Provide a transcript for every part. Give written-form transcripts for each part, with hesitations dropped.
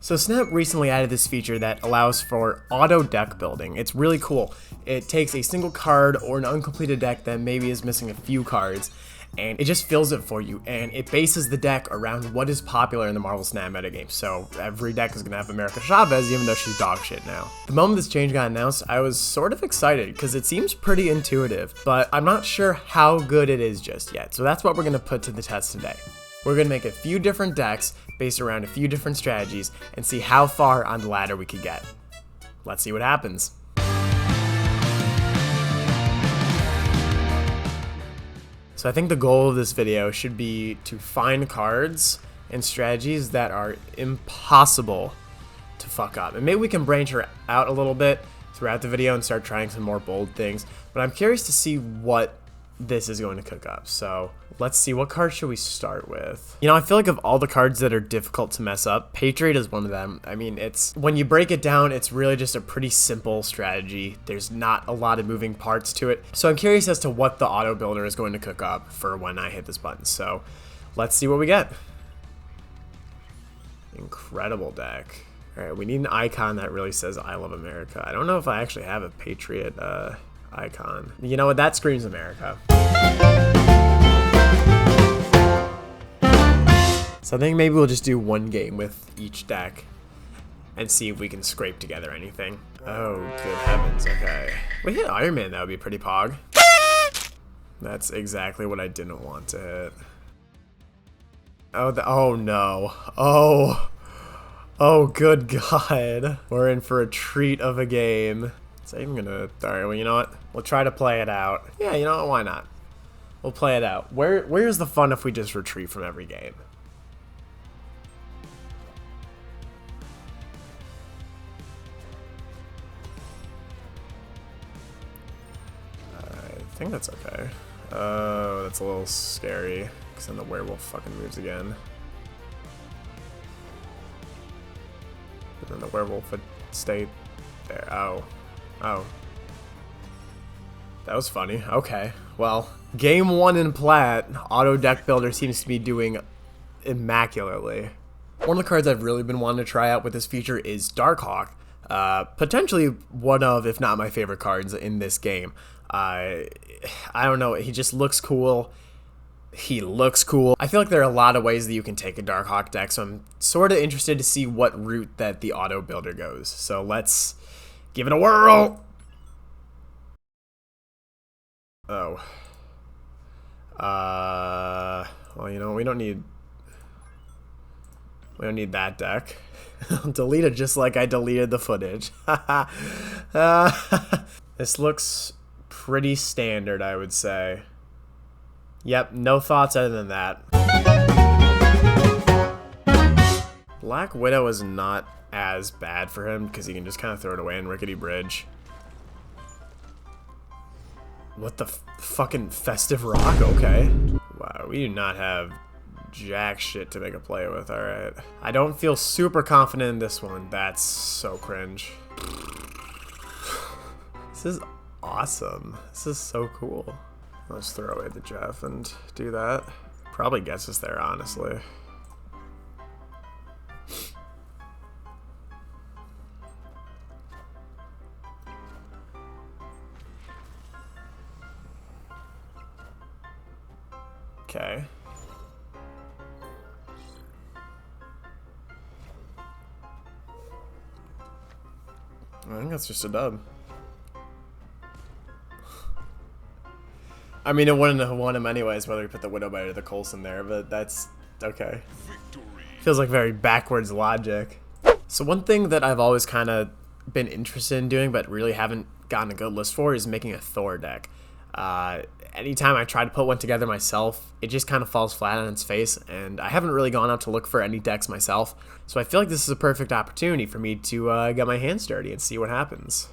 So Snap recently added this feature that allows for auto deck building. It's really cool. It takes a single card or an uncompleted deck that maybe is missing a few cards, and it just fills it for you, and it bases the deck around what is popular in the Marvel Snap metagame. So every deck is gonna have America Chavez, even though she's dog shit now. The moment this change got announced, I was sort of excited because it seems pretty intuitive, but I'm not sure how good it is just yet. So that's what we're gonna put to the test today. We're gonna make a few different decks based around a few different strategies and see how far on the ladder we could get. Let's see what happens. So I think the goal of this video should be to find cards and strategies that are impossible to fuck up. And maybe we can branch out a little bit throughout the video and start trying some more bold things. But I'm curious to see what this is going to cook up. So let's see, what card should we start with? You know, I feel like of all the cards that are difficult to mess up, Patriot is one of them. I mean, it's, when you break it down, it's really just a pretty simple strategy. There's not a lot of moving parts to it. So I'm curious as to what the auto builder is going to cook up for when I hit this button. So let's see what we get. Incredible deck. All right, we need an icon that really says I love America. I don't know if I actually have a Patriot icon. You know what, that screams America. So I think maybe we'll just do one game with each deck and see if we can scrape together anything. Oh, good heavens, okay. We hit Iron Man, that would be pretty pog. That's exactly what I didn't want to hit. Oh, oh no. Oh, good God. We're in for a treat of a game. Is that even gonna, alright, well, you know what? We'll try to play it out. Yeah, you know what, why not? We'll play it out. Where's the fun if we just retreat from every game? I think that's okay. Oh, that's a little scary, because then the werewolf fucking moves again. And then the werewolf would stay there. Oh. Oh. That was funny. Okay. Well, game one in Plat, auto deck builder seems to be doing immaculately. One of the cards I've really been wanting to try out with this feature is Darkhawk. Potentially one of, if not my favorite cards in this game. I don't know, he just looks cool. He looks cool. I feel like there are a lot of ways that you can take a Darkhawk deck, so I'm sort of interested to see what route that the auto builder goes. So let's give it a whirl. Oh. Well, you know, we don't need that deck. I'll delete it just like I deleted the footage. This looks pretty standard, I would say. Yep, no thoughts other than that. Black Widow is not as bad for him because he can just kind of throw it away in Rickety Bridge. What the fucking Festive Rock? Okay. Wow, we do not have jack shit to make a play with. Alright. I don't feel super confident in this one. That's so cringe. This is awesome. This is so cool. Let's throw away the Jeff and do that. Probably gets us there, honestly. Okay. I think that's just a dub. I mean, it wouldn't have won him anyways, whether he put the Widowbite or the Coulson there, but that's okay. Victory. Feels like very backwards logic. So one thing that I've always kind of been interested in doing, but really haven't gotten a good list for, is making a Thor deck. Anytime I try to put one together myself, it just kind of falls flat on its face, and I haven't really gone out to look for any decks myself. So I feel like this is a perfect opportunity for me to get my hands dirty and see what happens.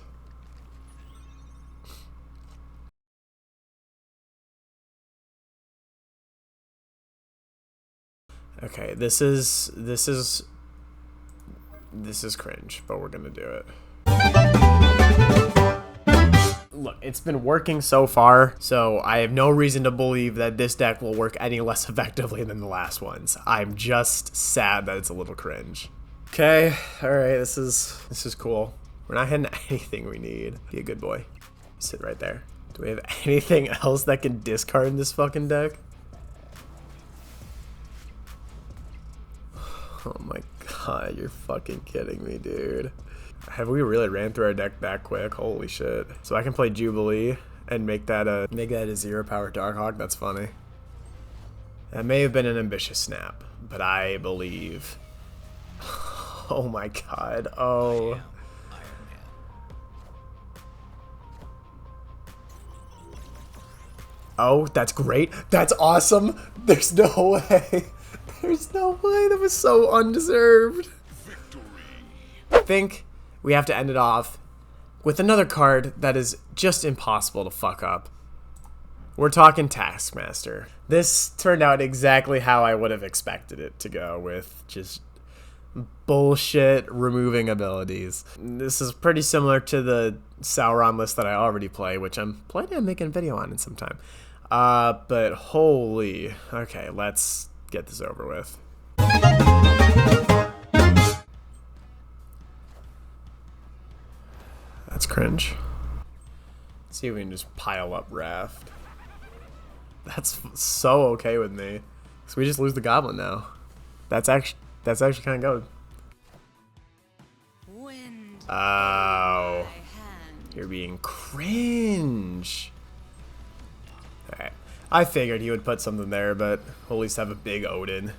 Okay, this is cringe, but we're gonna do it. Look, it's been working so far, so I have no reason to believe that this deck will work any less effectively than the last ones. I'm just sad that it's a little cringe. Okay, alright, this is cool. We're not hitting anything we need. Be a good boy. Sit right there. Do we have anything else that can discard in this fucking deck? Oh my god, you're fucking kidding me, dude. Have we really ran through our deck that quick? Holy shit. So I can play Jubilee and make that a 0-power Darkhawk. That's funny. That may have been an ambitious snap, but I believe. Oh my god. Oh. Oh, that's great. That's awesome. There's no way. There's no way. That was so undeserved. I think we have to end it off with another card that is just impossible to fuck up. We're talking Taskmaster. This turned out exactly how I would have expected it to go, with just bullshit removing abilities. This is pretty similar to the Sauron list that I already play, which I'm planning on making a video on in some time. But holy, okay, let's get this over with. That's cringe. Let's see if we can just pile up Raft. That's so okay with me. So we just lose the Goblin now. That's actually kind of good. Oh, you're being cringe. Alright, I figured he would put something there, but we'll at least have a big Odin.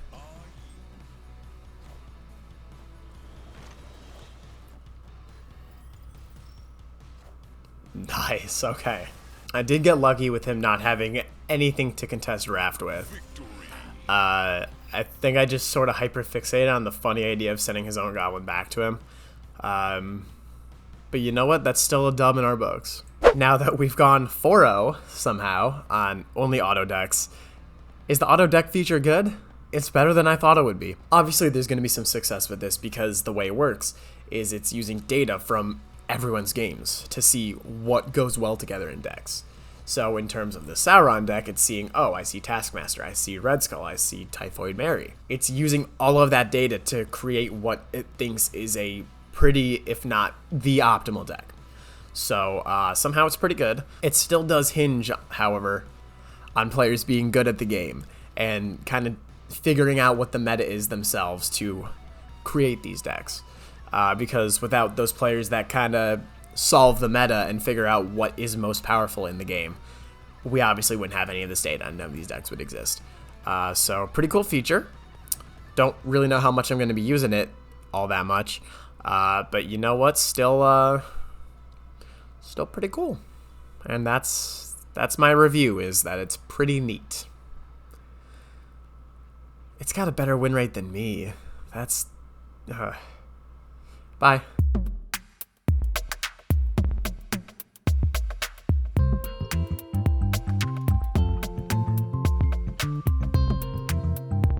Nice, okay. I did get lucky with him not having anything to contest Raft with. I think I just sort of hyper-fixated on the funny idea of sending his own Goblin back to him. But you know what? That's still a dub in our books. Now that we've gone 4-0 somehow on only auto decks, is the auto deck feature good? It's better than I thought it would be. Obviously, there's going to be some success with this because the way it works is it's using data from everyone's games to see what goes well together in decks. So in terms of the Sauron deck, it's seeing, oh, I see Taskmaster, I see Red Skull, I see Typhoid Mary. It's using all of that data to create what it thinks is a pretty, if not the optimal deck. So somehow it's pretty good. It still does hinge, however, on players being good at the game and kind of figuring out what the meta is themselves to create these decks. Because without those players that kind of solve the meta and figure out what is most powerful in the game, we obviously wouldn't have any of this data and none of these decks would exist. So pretty cool feature. Don't really know how much I'm going to be using it all that much. But you know what? Still pretty cool. And that's my review, is that it's pretty neat. It's got a better win rate than me. That's... Bye.